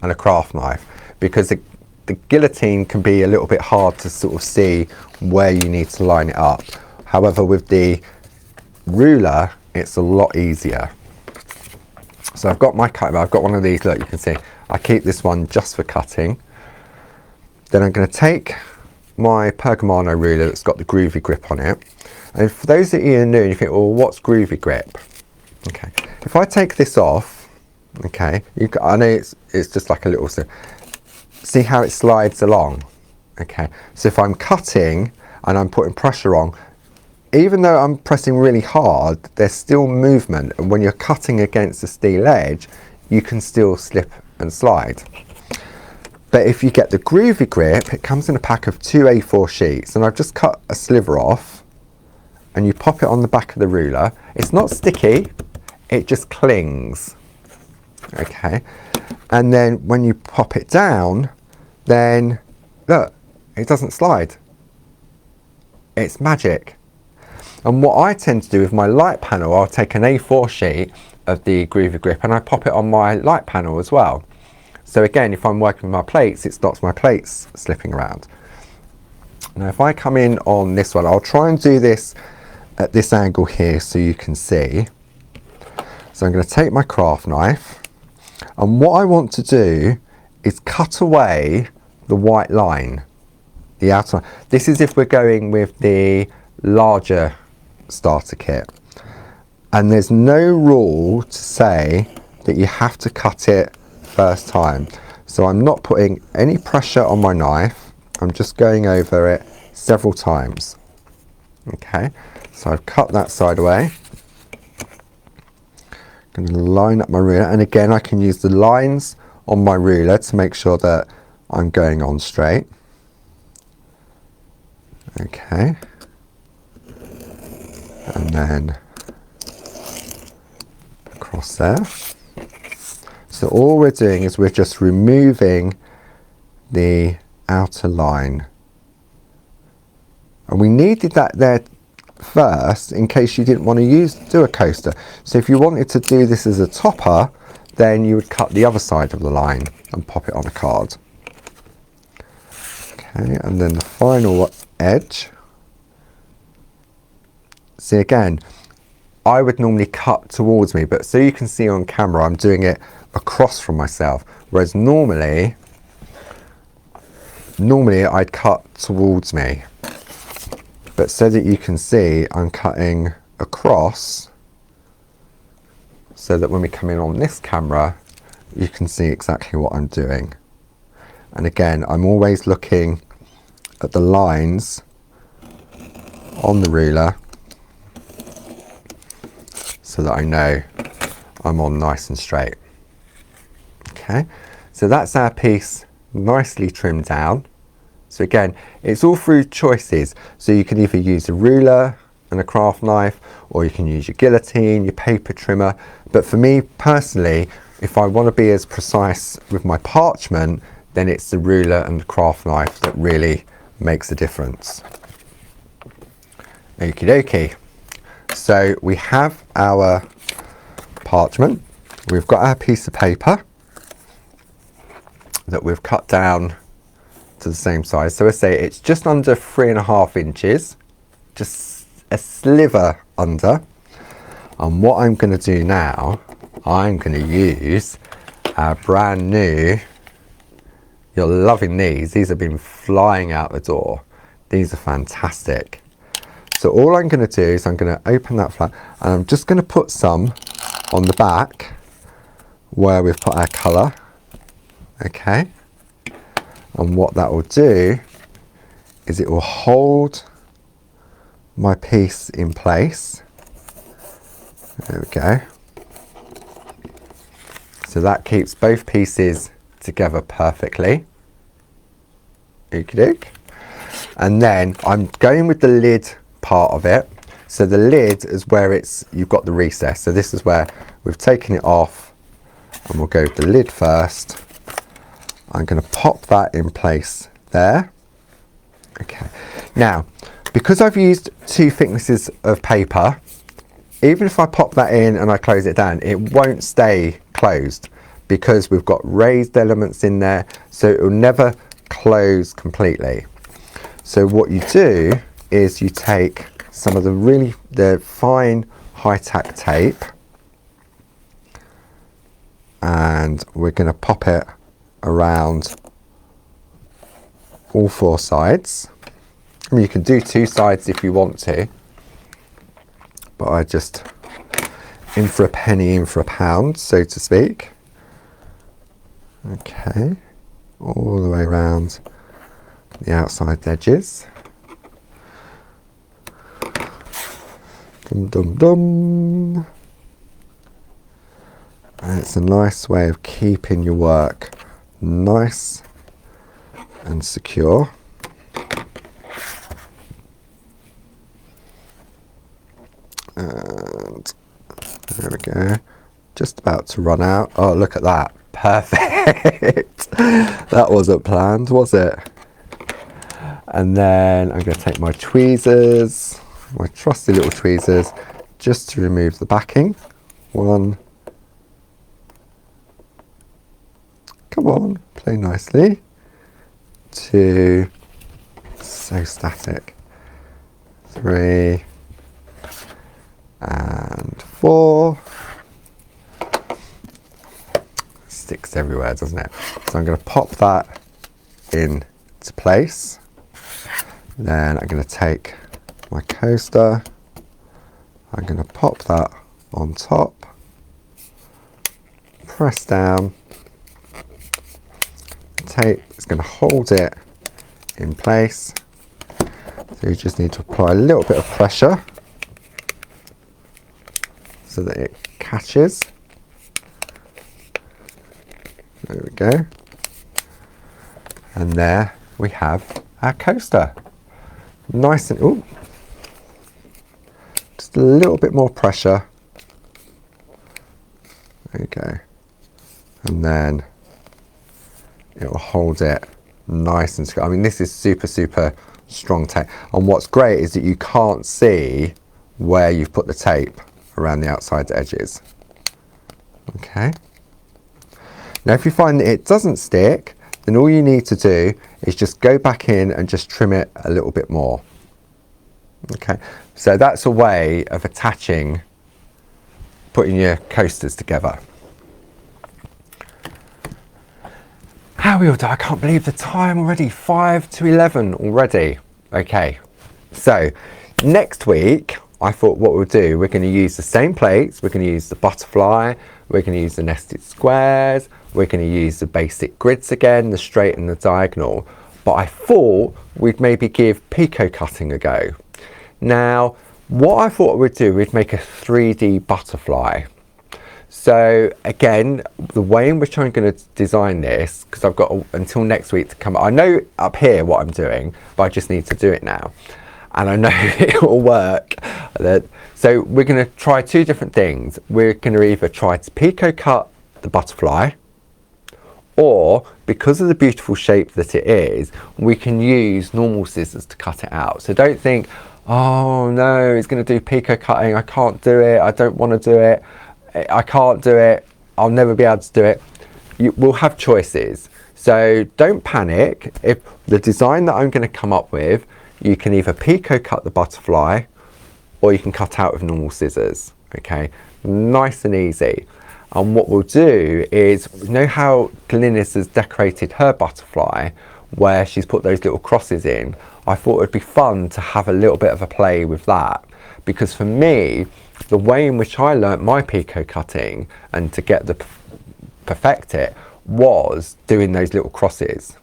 and a craft knife because the guillotine can be a little bit hard to sort of see where you need to line it up. However, with the ruler, it's a lot easier. So I've got my cutter, I've got one of these, look, you can see, I keep this one just for cutting. Then I'm going to take my Pergamano ruler that's got the Groovi grip on it. And for those that are new, you think, well, what's Groovi grip? Okay, if I take this off, okay, I know it's just like a little, see how it slides along? Okay, so if I'm cutting and I'm putting pressure on, even though I'm pressing really hard, there's still movement, and when you're cutting against a steel edge, you can still slip and slide. But if you get the Groovi grip, it comes in a pack of 2 A4 sheets, and I've just cut a sliver off, and you pop it on the back of the ruler. It's not sticky, it just clings. Okay, and then when you pop it down, then look, it doesn't slide. It's magic. And what I tend to do with my light panel, I'll take an A4 sheet of the Groovi grip and I pop it on my light panel as well. So again, if I'm working with my plates, it stops my plates slipping around. Now if I come in on this one, I'll try and do this at this angle here so you can see. So I'm going to take my craft knife, and what I want to do is cut away the white line, the outer line. This is if we're going with the larger starter kit. And there's no rule to say that you have to cut it first time. So I'm not putting any pressure on my knife. I'm just going over it several times. Okay, so I've cut that side away. I'm going to line up my ruler, and again I can use the lines on my ruler to make sure that I'm going on straight. Okay, and then across there. So all we're doing is we're just removing the outer line, and we needed that there first in case you didn't want to do a coaster. So if you wanted to do this as a topper, then you would cut the other side of the line and pop it on a card. Okay, and then the final edge. See, again, I would normally cut towards me, but so you can see on camera I'm doing it across from myself, whereas normally I'd cut towards me. But so that you can see, I'm cutting across so that when we come in on this camera, you can see exactly what I'm doing. And again, I'm always looking at the lines on the ruler so that I know I'm on nice and straight. Okay, so that's our piece nicely trimmed down. So again, it's all through choices. So you can either use a ruler and a craft knife, or you can use your guillotine, your paper trimmer. But for me personally, if I want to be as precise with my parchment, then it's the ruler and the craft knife that really makes a difference. Okie dokie. So we have our parchment, we've got our piece of paper that we've cut down to the same size. So I say it's just under 3.5 inches, just a sliver under. And what I'm going to do now, I'm going to use our brand new, you're loving these have been flying out the door. These are fantastic. So all I'm going to do is I'm going to open that flap, and I'm just going to put some on the back where we've put our colour. Okay, and what that will do is it will hold my piece in place. There we go. So that keeps both pieces together perfectly. Okie doke. And then I'm going with the lid part of it. So the lid is where you've got the recess. So this is where we've taken it off, and we'll go with the lid first. I'm going to pop that in place there. Okay. Now, because I've used 2 thicknesses of paper, even if I pop that in and I close it down, it won't stay closed because we've got raised elements in there, so it will never close completely. So what you do is you take some of the fine high-tack tape, and we're going to pop it around all 4 sides. I mean, you can do 2 sides if you want to, but I just in for a penny, in for a pound, so to speak. Okay, all the way around the outside edges. Dum dum dum. And it's a nice way of keeping your work nice and secure. And there we go. Just about to run out. Oh, look at that. Perfect. That wasn't planned, was it? And then I'm going to take my tweezers, my trusty little tweezers, just to remove the backing. One. Come on, play nicely. Two. So static. Three. And four. Sticks everywhere, doesn't it? So I'm going to pop that into place. Then I'm going to take my coaster. I'm going to pop that on top. Press down. Tape is going to hold it in place. So you just need to apply a little bit of pressure so that it catches. There we go. And there we have our coaster. Nice and, ooh, just a little bit more pressure. There you go. And then it will hold it nice and secure. I mean, this is super, super strong tape. And what's great is that you can't see where you've put the tape around the outside edges. Okay. Now, if you find that it doesn't stick, then all you need to do is just go back in and just trim it a little bit more. Okay. So that's a way of attaching, putting your coasters together. How are we all done? I can't believe the time already. 5 to 11 already. Okay, so next week I thought what we'll do, we're going to use the same plates. We're going to use the butterfly, we're going to use the nested squares, we're going to use the basic grids again, the straight and the diagonal. But I thought we'd maybe give picot cutting a go. Now, what I thought we'd do, we'd make a 3D butterfly. So again, the way in which I'm going to design this, because I've got until next week to come, I know up here what I'm doing, but I just need to do it now. And I know it will work. So we're going to try two different things. We're going to either try to picot cut the butterfly, or because of the beautiful shape that it is, we can use normal scissors to cut it out. So don't think, oh no, it's going to do picot cutting, I can't do it, I don't want to do it. I can't do it, I'll never be able to do it. We'll have choices. So don't panic. If the design that I'm going to come up with, you can either picot cut the butterfly or you can cut out with normal scissors. Okay, nice and easy. And what we'll do is, you know how Glynis has decorated her butterfly where she's put those little crosses in? I thought it'd be fun to have a little bit of a play with that, because for me, the way in which I learnt my picot cutting and to get the perfect it was doing those little crosses.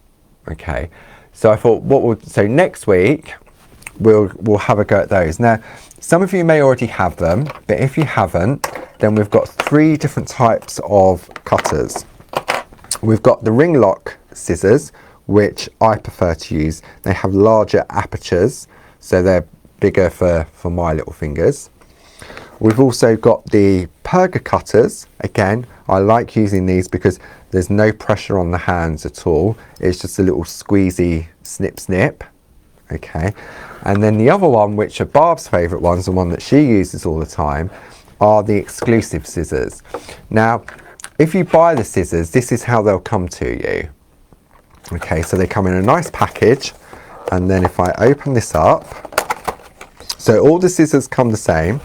Okay, so I thought so next week we'll have a go at those. Now, some of you may already have them, but if you haven't, then we've got 3 different types of cutters. We've got the ring lock scissors, which I prefer to use. They have larger apertures, so they're bigger for my little fingers. We've also got the perga cutters. Again, I like using these because there's no pressure on the hands at all. It's just a little squeezy snip snip. Okay, and then the other one, which are Barb's favourite ones, the one that she uses all the time, are the exclusive scissors. Now, if you buy the scissors, this is how they'll come to you. Okay, so they come in a nice package, and then if I open this up, so all the scissors come the same.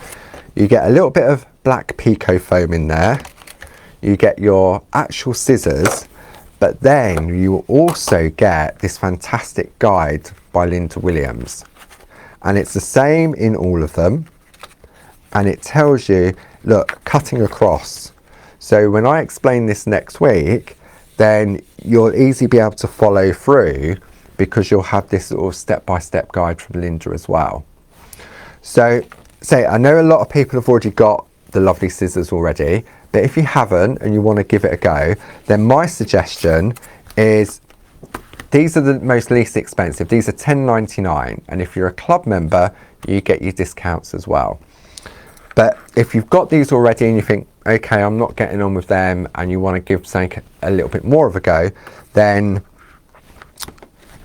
You get a little bit of black Pico foam in there. You get your actual scissors, but then you will also get this fantastic guide by Linda Williams. And it's the same in all of them. And it tells you, look, cutting across. So when I explain this next week, then you'll easily be able to follow through, because you'll have this sort of step-by-step guide from Linda as well. So So I know a lot of people have already got the lovely scissors already, but if you haven't and you want to give it a go, then my suggestion is these are the most least expensive. These are $10.99, and if you're a club member, you get your discounts as well. But if you've got these already and you think, okay, I'm not getting on with them, and you want to give something a little bit more of a go, then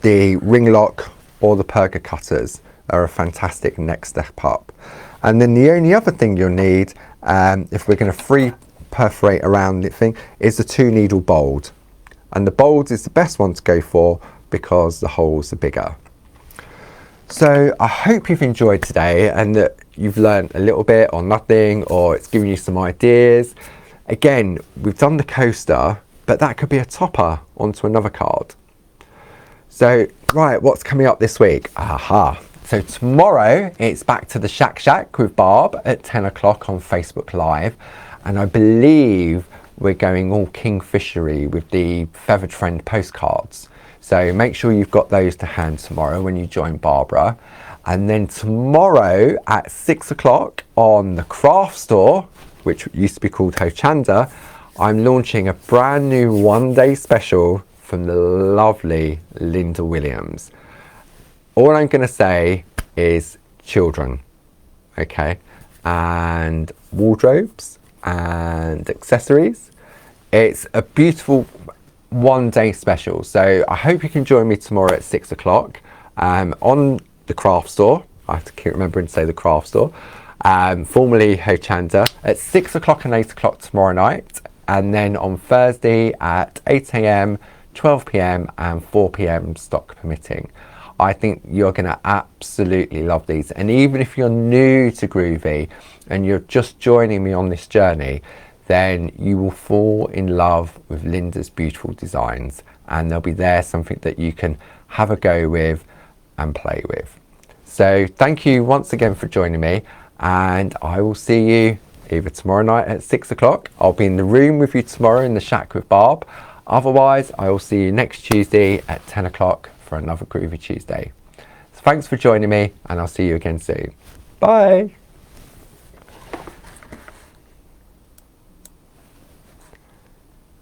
the ring lock or the perga cutters are a fantastic next step up. And then the only other thing you'll need, if we're going to free perforate around the thing, is the 2-needle bold. And the bold is the best one to go for because the holes are bigger. So I hope you've enjoyed today and that you've learned a little bit or nothing, or it's given you some ideas. Again, we've done the coaster, but that could be a topper onto another card. So, right, what's coming up this week? Aha. So tomorrow it's back to the Shack with Barb at 10 o'clock on Facebook Live. And I believe we're going all kingfishery with the Feathered Friend postcards. So make sure you've got those to hand tomorrow when you join Barbara. And then tomorrow at 6 o'clock on the craft store, which used to be called Hochanda, I'm launching a brand new one-day special from the lovely Linda Williams. All I'm going to say is children, okay, and wardrobes and accessories. It's a beautiful one-day special, so I hope you can join me tomorrow at 6 o'clock on the craft store. I have to keep remembering to say the craft store, formerly Hochanda, at 6 o'clock and 8 o'clock tomorrow night, and then on Thursday at 8 a.m, 12 p.m. and 4 p.m. stock permitting. I think you're going to absolutely love these. And even if you're new to Groovi and you're just joining me on this journey, then you will fall in love with Linda's beautiful designs, and they'll be there, something that you can have a go with and play with. So thank you once again for joining me, and I will see you either tomorrow night at 6 o'clock. I'll be in the room with you tomorrow in the Shack with Barb. Otherwise, I will see you next Tuesday at 10 o'clock for another Groovi Tuesday. So thanks for joining me, and I'll see you again soon. Bye.